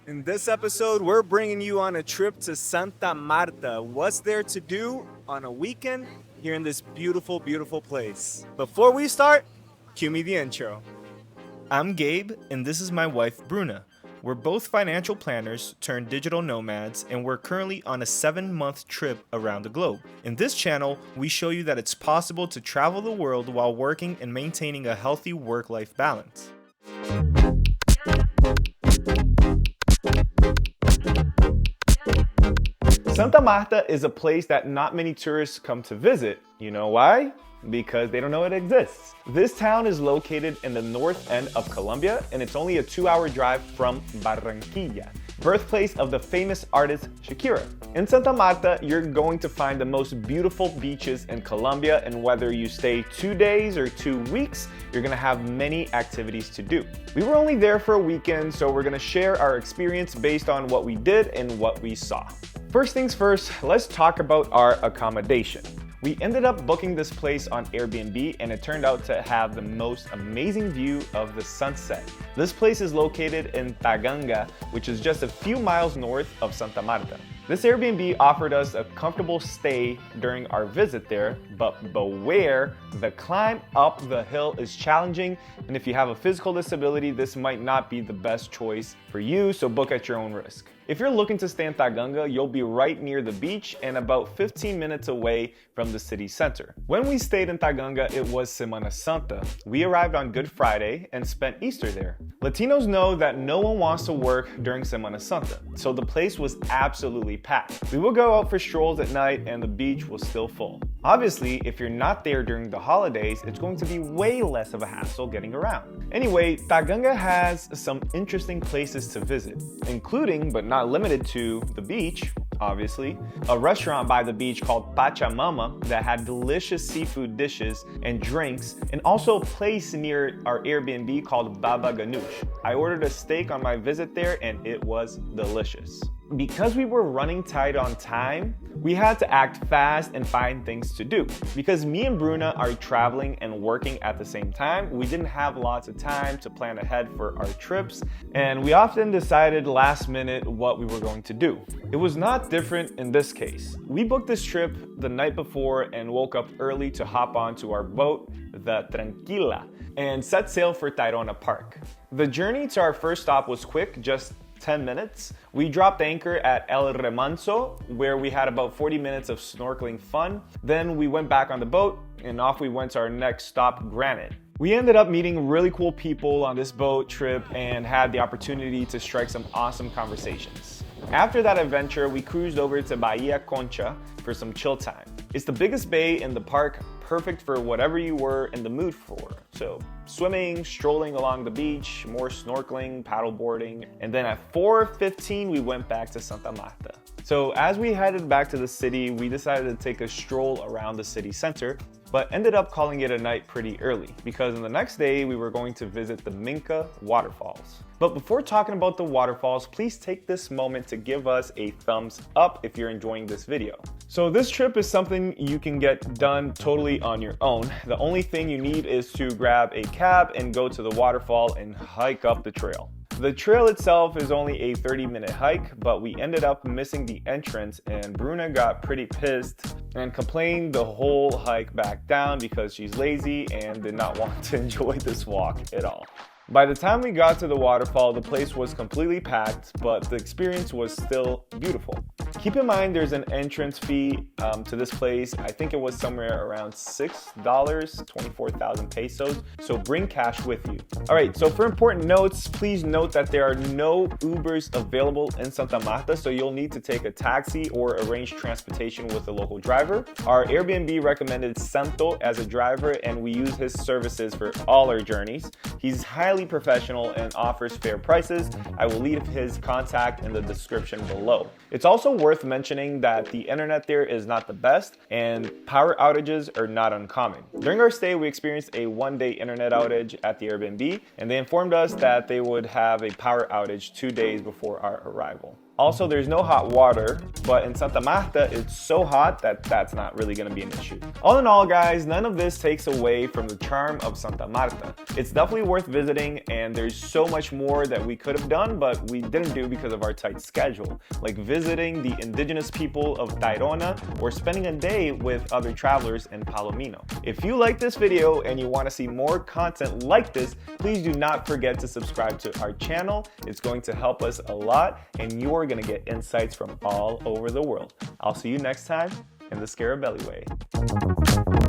In this episode, we're bringing you on a trip to Santa Marta. What's there to do on a weekend here in this beautiful, beautiful place? Before we start, cue me the intro. I'm Gabe, and this is my wife, Bruna. We're both financial planners turned digital nomads, and we're currently on a 7-month trip around the globe. In this channel, we show you that it's possible to travel the world while working and maintaining a healthy work-life balance. Santa Marta is a place that not many tourists come to visit. You know why? Because they don't know it exists. This town is located in the north end of Colombia, and it's only a 2-hour drive from Barranquilla, birthplace of the famous artist Shakira. In Santa Marta, you're going to find the most beautiful beaches in Colombia, and whether you stay 2 days or 2 weeks, you're gonna have many activities to do. We were only there for a weekend, so we're gonna share our experience based on what we did and what we saw. First things first, let's talk about our accommodation. We ended up booking this place on Airbnb, and it turned out to have the most amazing view of the sunset. This place is located in Taganga, which is just a few miles north of Santa Marta. This Airbnb offered us a comfortable stay during our visit there, but beware, the climb up the hill is challenging, and if you have a physical disability, this might not be the best choice for you, so book at your own risk. If you're looking to stay in Taganga, you'll be right near the beach and about 15 minutes away from the city center. When we stayed in Taganga, it was Semana Santa. We arrived on Good Friday and spent Easter there. Latinos know that no one wants to work during Semana Santa, so the place was absolutely packed. We would go out for strolls at night and the beach was still full. Obviously, if you're not there during the holidays, it's going to be way less of a hassle getting around. Anyway, Taganga has some interesting places to visit, including, but not limited to, the beach, obviously, a restaurant by the beach called Pachamama that had delicious seafood dishes and drinks, and also a place near our Airbnb called Baba Ganoush. I ordered a steak on my visit there and it was delicious. Because we were running tight on time, we had to act fast and find things to do. Because me and Bruna are traveling and working at the same time, we didn't have lots of time to plan ahead for our trips, and we often decided last minute what we were going to do. It was not different in this case. We booked this trip the night before and woke up early to hop onto our boat, the Tranquila, and set sail for Tayrona Park. The journey to our first stop was quick, just 10 minutes. We dropped anchor at El Remanso, where we had about 40 minutes of snorkeling fun. Then we went back on the boat and off we went to our next stop, Granite. We ended up meeting really cool people on this boat trip and had the opportunity to strike some awesome conversations. After that adventure, we cruised over to Bahia Concha for some chill time. It's the biggest bay in the park, perfect for whatever you were in the mood for. So swimming, strolling along the beach, more snorkeling, paddleboarding, and then at 4:15 we went back to Santa Marta. So as we headed back to the city, we decided to take a stroll around the city center, but ended up calling it a night pretty early because on the next day we were going to visit the Minca waterfalls. But before talking about the waterfalls, please take this moment to give us a thumbs up if you're enjoying this video. So this trip is something you can get done totally on your own. The only thing you need is to grab a cab and go to the waterfall and hike up the trail. The trail itself is only a 30-minute hike, but we ended up missing the entrance and Bruna got pretty pissed and complained the whole hike back down because she's lazy and did not want to enjoy this walk at all. By the time we got to the waterfall, the place was completely packed, but the experience was still beautiful. Keep in mind there's an entrance fee to this place. I think it was somewhere around $6, 24,000 pesos, so bring cash with you. All right, so for important notes, please note that there are no Ubers available in Santa Marta, so you'll need to take a taxi or arrange transportation with a local driver. Our Airbnb recommended Santo as a driver, and we use his services for all our journeys. He's highly professional and offers fair prices. I will leave his contact in the description below. It's also worth mentioning that the internet there is not the best and power outages are not uncommon. During our stay, we experienced a 1-day internet outage at the Airbnb, and they informed us that they would have a power outage 2 days before our arrival. Also, there's no hot water, but in Santa Marta, it's so hot that that's not really gonna be an issue. All in all, guys, none of this takes away from the charm of Santa Marta. It's definitely worth visiting, and there's so much more that we could have done, but we didn't do because of our tight schedule, like visiting the indigenous people of Tayrona or spending a day with other travelers in Palomino. If you like this video and you want to see more content like this, please do not forget to subscribe to our channel. It's going to help us a lot, and you're going to get insights from all over the world. I'll see you next time in the Scarabelli way.